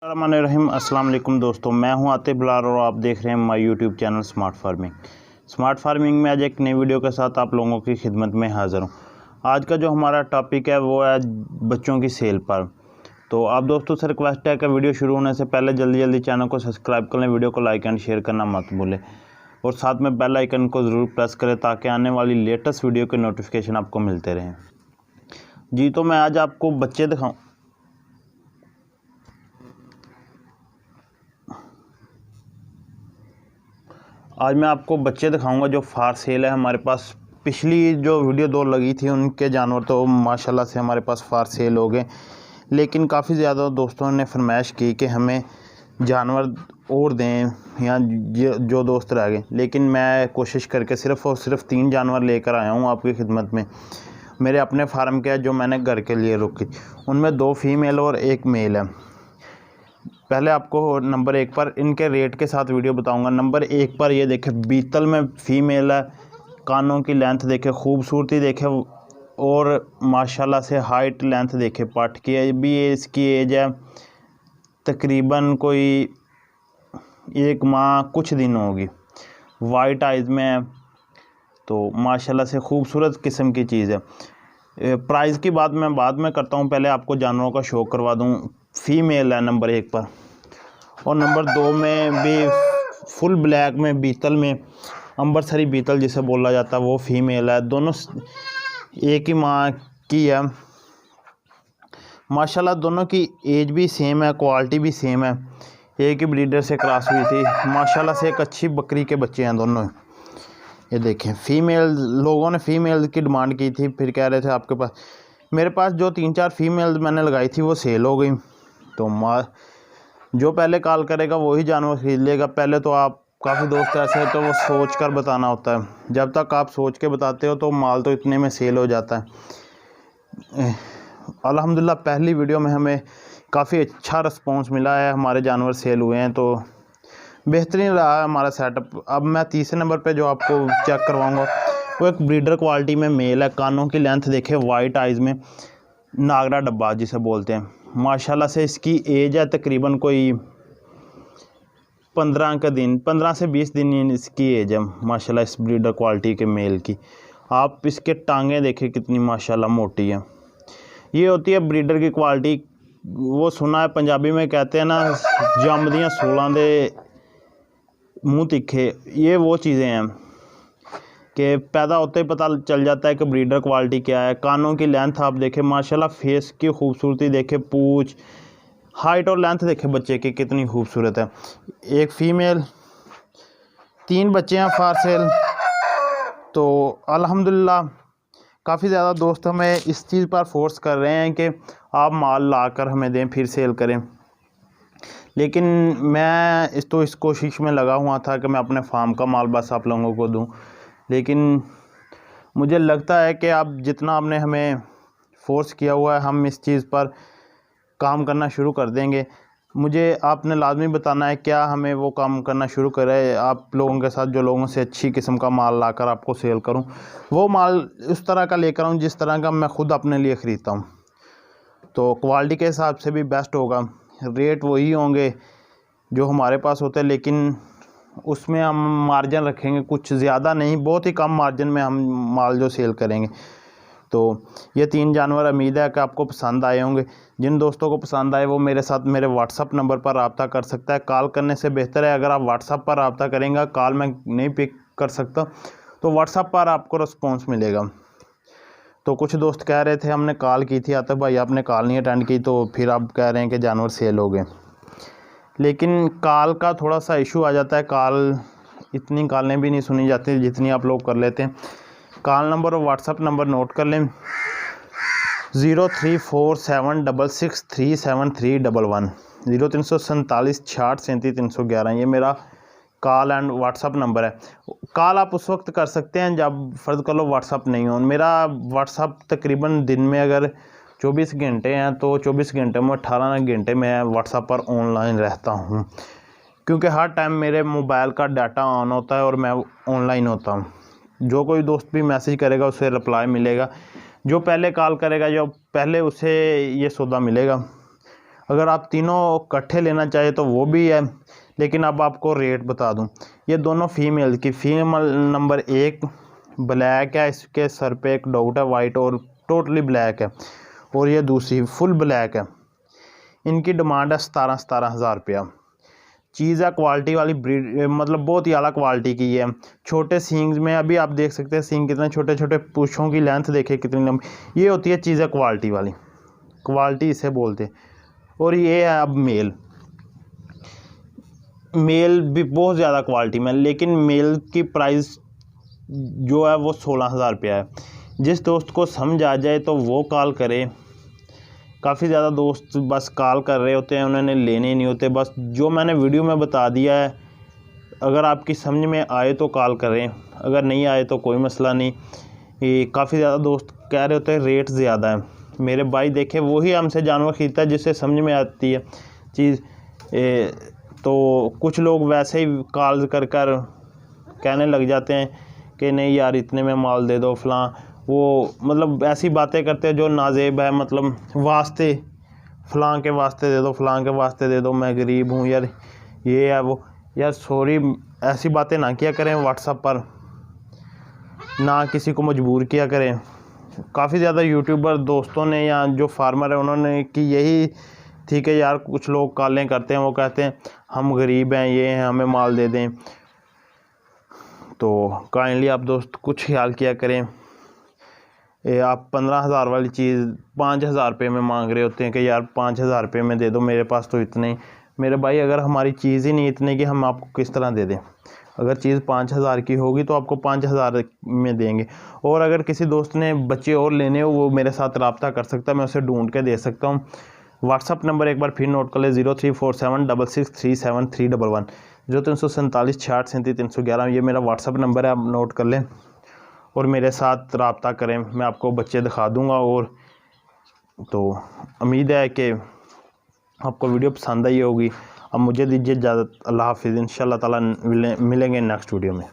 रहीम अस्सलाम वालेकुम दोस्तों, मैं हूं आतिफ बिलाल और आप देख रहे हैं my YouTube channel smart farming. Smart farming में आज एक नई वीडियो के साथ आप लोगों की खिदमत में हाज़िर हूं। आज का जो हमारा टॉपिक है वो है बच्चों की सेल पर। तो आप दोस्तों से रिक्वेस्ट है कि वीडियो शुरू होने से पहले जल्दी चैनल को सब्सक्राइब कर लें, वीडियो को लाइक एंड शेयर करना मत भूलें और साथ में बेल आइकन को ज़रूर प्रेस करें ताकि आने वाली लेटेस्ट वीडियो के नोटिफिकेशन आपको मिलते रहें। जी, तो मैं आज आपको बच्चे दिखाऊँ आज मैं आपको बच्चे दिखाऊंगा जो फार सेल है हमारे पास। पिछली जो वीडियो 2 लगी थी उनके जानवर तो माशाल्लाह से हमारे पास फार सेल हो गए, लेकिन काफ़ी ज़्यादा दोस्तों ने फरमाइश की कि हमें जानवर और दें या जो दोस्त रह गए, लेकिन मैं कोशिश करके सिर्फ़ और सिर्फ 3 जानवर लेकर आया हूँ आपकी खिदमत में। मेरे अपने फार्म के जो मैंने घर के लिए रखी, उनमें 2 फीमेल और 1 मेल है। पहले आपको नंबर 1 पर इनके रेट के साथ वीडियो बताऊंगा। नंबर 1 पर ये देखें, बीतल में फ़ीमेल है, कानों की लेंथ देखें, खूबसूरती देखें और माशाल्लाह से हाइट लेंथ देखें। पाठ की भी इसकी एज है तकरीबन कोई 1 माह कुछ दिन होगी। वाइट आइज़ में है, तो माशाल्लाह से खूबसूरत किस्म की चीज़ है। प्राइस की बात मैं बाद में करता हूँ, पहले आपको जानवरों का शो करवा दूँ। फ़ीमेल है नंबर 1 पर, और नंबर 2 में भी फुल ब्लैक में बीतल में अंबरसरी बीतल जिसे बोला जाता है वो फ़ीमेल है। दोनों एक ही माँ की है। माशाल्लाह दोनों की एज भी सेम है, क्वालिटी भी सेम है, एक ही ब्रीडर से क्रॉस हुई थी। माशाल्लाह से एक अच्छी बकरी के बच्चे हैं दोनों। ये देखें, फ़ीमेल लोगों ने फ़ीमेल की डिमांड की थी, फिर कह रहे थे आपके पास। मेरे पास जो 3-4 फीमेल मैंने लगाई थी वो सेल हो गई। तो जो पहले कॉल करेगा वही जानवर खरीद लेगा। पहले तो आप काफ़ी दोस्त ऐसे हैं तो वो सोच कर बताना होता है। जब तक आप सोच के बताते हो तो माल तो इतने में सेल हो जाता है। अल्हम्दुलिल्लाह पहली वीडियो में हमें काफ़ी अच्छा रिस्पॉन्स मिला है, हमारे जानवर सेल हुए हैं, तो बेहतरीन रहा है हमारा सेटअप। अब मैं तीसरे नंबर पे जो आपको चेक करवाऊँगा वो एक ब्रीडर क्वालिटी में मेल है। कानों की लेंथ देखें, वाइट आइज़ में, नागरा डब्बा जिसे बोलते हैं। माशाल्लाह से इसकी एज है तकरीबन कोई 15 से 20 दिन इसकी एज है माशाल्लाह इस ब्रीडर क्वालिटी के मेल की। आप इसके टांगें देखें कितनी माशाल्लाह मोटी है। ये होती है ब्रीडर की क्वालिटी। वो सुना है पंजाबी में कहते हैं ना, जमदियाँ 16 दे मुँह तिखे। ये वो चीज़ें हैं कि पैदा होते ही पता चल जाता है कि ब्रीडर क्वालिटी क्या है। कानों की लेंथ आप देखें माशाल्लाह, फेस की खूबसूरती देखें, पूँछ, हाइट और लेंथ देखें बच्चे की कितनी खूबसूरत है। एक फ़ीमेल, 3 बच्चे हैं फार सेल। तो अल्हम्दुलिल्लाह काफ़ी ज़्यादा दोस्त हमें इस चीज़ पर फोर्स कर रहे हैं कि आप माल ला कर हमें दें फिर सेल करें, लेकिन मैं इस कोशिश में लगा हुआ था कि मैं अपने फार्म का माल बस आप लोगों को दूं। लेकिन मुझे लगता है कि आप जितना आपने हमें फोर्स किया हुआ है, हम इस चीज़ पर काम करना शुरू कर देंगे। मुझे आपने लाजमी बताना है क्या हमें वो काम करना शुरू करें आप लोगों के साथ, जो लोगों से अच्छी किस्म का माल लाकर आपको सेल करूं। वो माल उस तरह का लेकर आऊं जिस तरह का मैं ख़ुद अपने लिए ख़रीदता हूं, तो क्वालिटी के हिसाब से भी बेस्ट होगा। रेट वही होंगे जो हमारे पास होते हैं, लेकिन उसमें हम मार्जिन रखेंगे कुछ ज़्यादा नहीं, बहुत ही कम मार्जिन में हम माल जो सेल करेंगे। तो ये 3 जानवर उम्मीद है कि आपको पसंद आए होंगे। जिन दोस्तों को पसंद आए वो मेरे साथ मेरे व्हाट्सअप नंबर पर रब्ता कर सकता है। कॉल करने से बेहतर है अगर आप व्हाट्सअप पर रब्ता करेंगे, कॉल मैं नहीं पिक कर सकता, तो व्हाट्सअप पर आपको रिस्पॉन्स मिलेगा। तो कुछ दोस्त कह रहे थे हमने कॉल की थी आतिफ भाई, आपने कॉल नहीं अटेंड की, तो फिर आप कह रहे हैं कि जानवर सेल हो गए। लेकिन कॉल का थोड़ा सा इशू आ जाता है, कॉल इतनी कॉलें भी नहीं सुनी जाती जितनी आप लोग कर लेते हैं। कॉल नंबर और व्हाट्सअप नंबर नोट कर लें, 0347663731 0347 66 37 311। ये मेरा कॉल एंड व्हाट्सअप नंबर है। कॉल आप उस वक्त कर सकते हैं जब फ़र्ज़ कर लो व्हाट्सअप नहीं हो। मेरा व्हाट्सअप तकरीबन दिन में अगर 24 घंटे हैं तो 24 घंटे में 18 घंटे मैं व्हाट्सअप पर ऑनलाइन रहता हूँ, क्योंकि हर टाइम मेरे मोबाइल का डाटा ऑन होता है और मैं ऑनलाइन होता हूँ। जो कोई दोस्त भी मैसेज करेगा उसे रिप्लाई मिलेगा, जो पहले कॉल करेगा जो पहले उसे ये सौदा मिलेगा। अगर आप तीनों इकट्ठे लेना चाहे तो वो भी है, लेकिन अब आपको रेट बता दूं। ये दोनों फीमेल की, फीमेल नंबर 1 ब्लैक है, इसके सर पे एक डॉट है वाइट और टोटली ब्लैक है, और ये दूसरी फुल ब्लैक है। इनकी डिमांड है 17 हज़ार रुपया। चीज़ है क्वालिटी वाली, ब्रीड मतलब बहुत ही आला क्वालिटी की है। छोटे सींग में अभी आप देख सकते हैं सींग कितने छोटे छोटे, पूँछों की लेंथ देखे कितनी लंबी। ये होती है चीज़ क्वालिटी वाली, क्वालिटी इसे बोलते हैं। और ये है अब मेल भी बहुत ज़्यादा क्वालिटी में, लेकिन मेल की प्राइस जो है वो 16 हज़ार रुपया है। जिस दोस्त को समझ आ जाए तो वो कॉल करे। काफ़ी ज़्यादा दोस्त बस कॉल कर रहे होते हैं, उन्होंने लेने ही नहीं होते। बस जो मैंने वीडियो में बता दिया है, अगर आपकी समझ में आए तो कॉल करें, अगर नहीं आए तो कोई मसला नहीं। ये काफ़ी ज़्यादा दोस्त कह रहे होते हैं रेट ज़्यादा है। मेरे भाई देखे वही हमसे जानवर ख़रीदता है जिससे समझ में आती है चीज़। तो कुछ लोग वैसे ही कॉल कर कर कहने लग जाते हैं कि नहीं यार इतने में माल दे दो फ़लाँ, वो मतलब ऐसी बातें करते हैं जो नाजेब है, मतलब वास्ते फ़लाँ के वास्ते दे दो, फ़लाँ के वास्ते दे दो, मैं गरीब हूँ यार, ये है वो। यार सॉरी, ऐसी बातें ना किया करें व्हाट्सएप पर, ना किसी को मजबूर किया करें। काफ़ी ज़्यादा यूट्यूबर दोस्तों ने या जो फार्मर है उन्होंने कि यही थी कि यार कुछ लोग कॉलें करते हैं, वो कहते हैं हम गरीब हैं, ये हैं, हमें माल दे दें। तो काइंडली आप दोस्त कुछ ख्याल किया करें। आप 15 हज़ार वाली चीज़ 5 हज़ार रुपये में मांग रहे होते हैं कि यार 5 हज़ार रुपये में दे दो, मेरे पास तो इतने ही। मेरे भाई अगर हमारी चीज़ ही नहीं इतने की, हम आपको किस तरह दे दें? अगर चीज़ 5 हज़ार की होगी तो आपको 5 हज़ार में देंगे। और अगर किसी दोस्त ने बच्चे और लेने हो, वो मेरे साथ रब्ता कर सकता है, मैं उसे ढूंढ के दे सकता हूँ। व्हाट्सअप नंबर एक बार फिर नोट कर ले, 0347663711, 0347 66 311। ये मेरा व्हाट्सअप नंबर है, आप नोट कर लें और मेरे साथ रब्ता करें, मैं आपको बच्चे दिखा दूँगा। और तो उम्मीद है कि आपको वीडियो पसंद आई होगी। अब मुझे दीजिए इजाज़त, अल्लाह हाफ़िज़। इंशाअल्लाह ताला मिलेंगे नेक्स्ट वीडियो में।